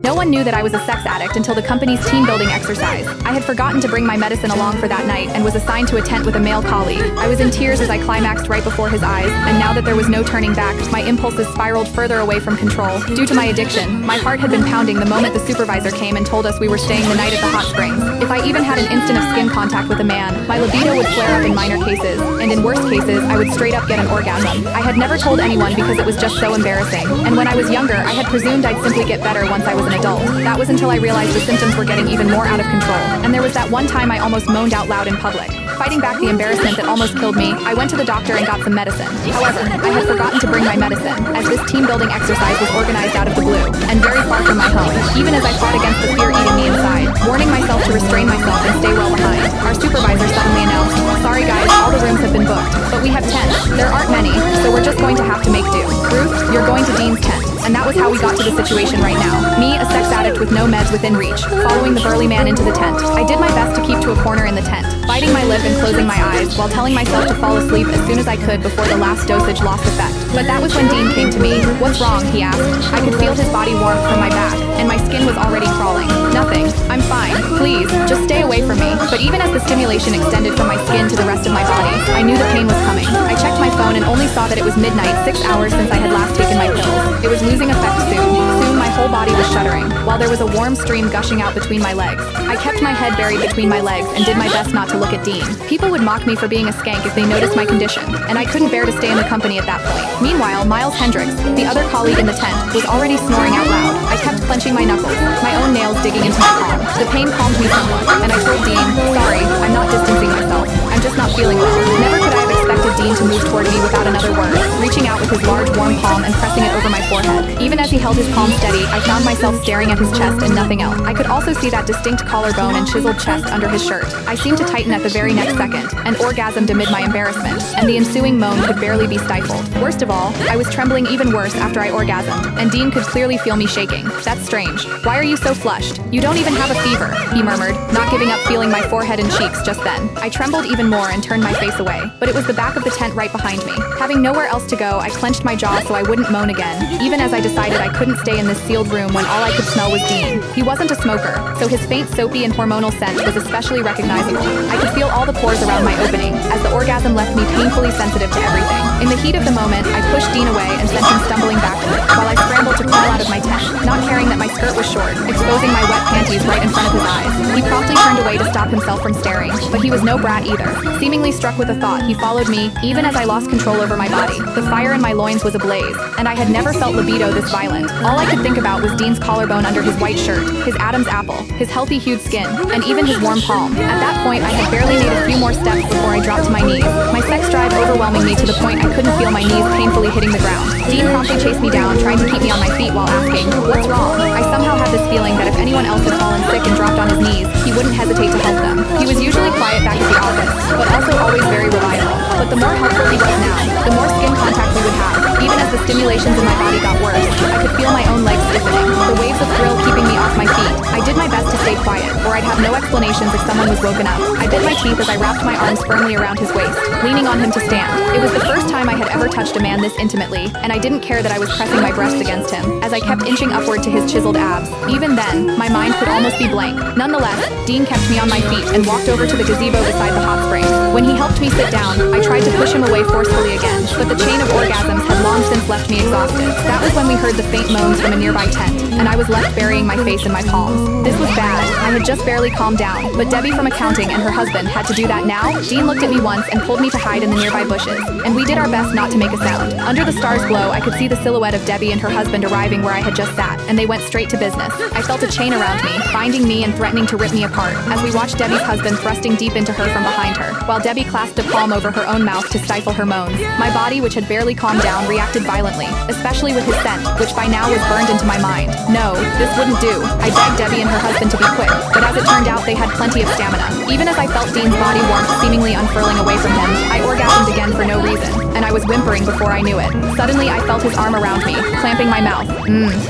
No one knew that I was a sex addict until the company's team building exercise. I had forgotten to bring my medicine along for that night and was assigned to a tent with a male colleague. I was in tears as I climaxed right before his eyes, and now that there was no turning back, my impulses spiraled further away from control. Due to my addiction, my heart had been pounding the moment the supervisor came and told us we were staying the night at the hot springs. If I even had an instant of skin contact with a man, my libido would flare up in minor cases, and in worst cases, I would straight up get an orgasm. I had never told anyone because it was just so embarrassing, and when I was younger, I had presumed I'd simply get better once I was an adult. That was until I realized the symptoms were getting even more out of control, and there was that one time I almost moaned out loud in public. Fighting back the embarrassment that almost killed me, I went to the doctor and got some medicine. However, I had forgotten to bring my medicine, as this team-building exercise was organized out of the blue, and very far from my home, even as I fought against the fear eating me inside, warning myself to restrain myself and stay well behind. Our supervisor suddenly announced, "Sorry guys, all the rooms have been booked, but we have tents. There aren't many, so we're just going to have to make do. Ruth, you're going to Dean's tent." And that was how we got to the situation right now. Me, a sex addict with no meds within reach, following the burly man into the tent. I did my best to keep to a corner in the tent, biting my lip and closing my eyes while telling myself to fall asleep as soon as I could before the last dosage lost effect. But that was when Dean came to me. "What's wrong?" he asked. I could feel his body warmth from my back, and my skin was already crawling. "Nothing. I'm fine. Please, just stay away from me." But even as the stimulation extended from my skin to the rest of my body, I knew the pain was coming. I checked my phone and only saw that it was midnight, 6 hours since I had last taken my pills. It was losing effect soon. Soon my whole body was shuddering, while there was a warm stream gushing out between my legs. I kept my head buried between my legs and did my best not to look at Dean. People would mock me for being a skank if they noticed my condition, and I couldn't bear to stay in the company at that point. Meanwhile, Miles Hendricks, the other colleague in the tent, was already snoring out loud. I kept clenching my knuckles, my own nails digging into my palm. The pain calmed me somewhat, and I told Dean, "Sorry, I'm not distancing myself. I'm just not feeling well." Never could I have expected Dean to move toward me without another word, reaching out with his large warm palm and pressing it over my forehead. Even as he held his palm steady, I found myself staring at his chest and nothing else. I could also see that distinct collarbone and chiseled chest under his shirt. I seemed to tighten at the very next second, and orgasmed amid my embarrassment, and the ensuing moan could barely be stifled. Worst of all, I was trembling even worse after I orgasmed, and Dean could clearly feel me shaking. "That's strange. Why are you so flushed? You don't even have a fever," he murmured, not giving up feeling my forehead and cheeks just then. I trembled even more and turned my face away, but it was the back of the tent right behind me. Having nowhere else to go, I clenched my jaw so I wouldn't moan again, even as I decided I couldn't stay in this sealed room when all I could smell was Dean. He wasn't a smoker, so his faint soapy and hormonal scent was especially recognizable. I could feel all the pores around my opening, as the orgasm left me painfully sensitive to everything. In the heat of the moment, I pushed Dean away and sent him stumbling backward, while I scrambled to crawl out of my tent, not caring that my skirt was short, exposing my wet panties right in front of his eyes. He promptly turned away to stop himself from staring, but he was no brat either. Seemingly struck with a thought, he followed me, even as I lost control over my body. The fire in my loins was ablaze, and I had never felt libido this violent. All I could think about was Dean's collarbone under his white shirt, his Adam's apple, his healthy-hued skin, and even his warm palm. At that point, I had barely made a few more steps before I dropped to my knees, my sex drive overwhelming me to the point I couldn't feel my knees painfully hitting the ground. Dean promptly chased me down, trying to keep me on my feet while asking, "What's wrong?" I somehow had this feeling that if anyone else had fallen sick and dropped on his knees, he wouldn't hesitate to help them. He was usually quiet back at the office, but also always very reliable. But the more helpful he was now, the more skin contact we would have. Even as the stimulations in my body got worse, I could feel my own legs stiffening, the waves of thrill keeping me off my feet. I did my best to stay quiet, or I'd have no explanations if someone was woken up. I bit my teeth as I wrapped my arms firmly around his waist, leaning on him to stand. It was the first time I had ever touched a man this intimately, and I didn't care that I was pressing my breasts against him, as I kept inching upward to his chiseled abs. Even then, my mind could almost be blank. Nonetheless, Dean kept me on my feet and walked over to the gazebo beside the hot springs. When he helped me sit down, I tried to push him away forcefully again, but the chain of orgasms had long since left me exhausted. That was when we heard the faint moans from a nearby tent, and I was left burying my face in my palms. This was bad. I had just barely calmed down, but Debbie from accounting and her husband had to do that now. Dean looked at me once and pulled me to hide in the nearby bushes, and we did our best not to make a sound. Under the stars' glow, I could see the silhouette of Debbie and her husband arriving where I had just sat, and they went straight to business. I felt a chain around me, binding me and threatening to rip me apart, as we watched Debbie's husband thrusting deep into her from behind her, while Debbie clasped a palm over her own mouth to stifle her moans. My body, which had barely calmed down, reacted violently, especially with his scent, which by now was burned into my mind. No, this wouldn't do. I begged Debbie and her husband to be quick, but As it turned out, they had plenty of stamina. Even as I felt Dean's body warmth seemingly unfurling away from him, I orgasmed again for no reason, and I was whimpering before I knew it. Suddenly, I felt his arm around me, clamping my mouth.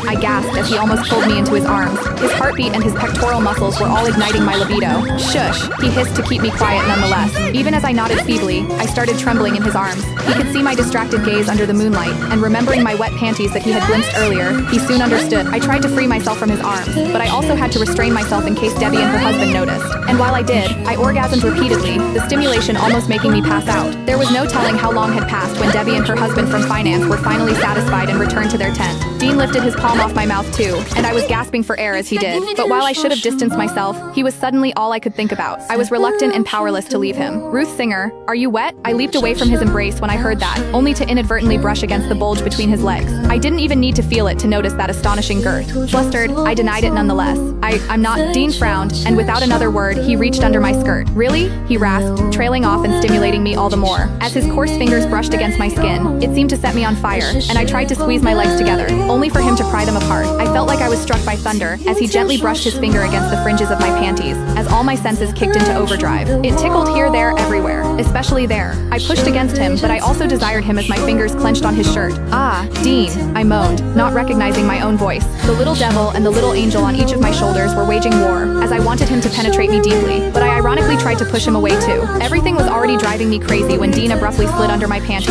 I gasped as he almost pulled me into his arms. His heartbeat and his pectoral muscles were all igniting my libido. Shush, he hissed to keep me quiet nonetheless. Even as I nodded feebly, I started trembling in his arms. He could see my distracted gaze under the moonlight, and remembering my wet panties that he had glimpsed earlier, he soon understood. I tried to free myself from his arms, but I also had to restrain myself in case Debbie and her husband noticed. And while I did, I orgasmed repeatedly, the stimulation almost making me pass out. There was no telling how long had passed when Debbie and her husband from finance were finally satisfied and returned to their tent. Dean lifted his palm off my mouth too, and I was gasping for air as he did. But while I should have distanced myself, he was suddenly all I could think about. I was reluctant and powerless to leave him. Ruth Singer, are you wet? I leaped away from his embrace when I heard that, only to inadvertently brush against the bulge between his legs. I didn't even need to feel it to notice that astonishing girth. Flustered, I denied it nonetheless. I'm not. Dean frowned, and without another word, he reached under my skirt. Really? He rasped, trailing off and stimulating me all the more. As his coarse fingers brushed against my skin, it seemed to set me on fire, and I tried to squeeze my legs together, only for him to pry them apart. I felt like I was struck by thunder, as he gently brushed his finger against the fringes of my panties, as all my senses kicked into overdrive. It tickled here, there, everywhere, especially there. I pushed against him, but I also desired him as my fingers clenched on his shirt. Ah, Dean, I moaned, not recognizing my own voice. The little devil and the little angel on each of my shoulders were waging war, as I wanted him to penetrate me deeply, but I ironically tried to push him away too. Everything was already driving me crazy when Dean abruptly slid under my panties.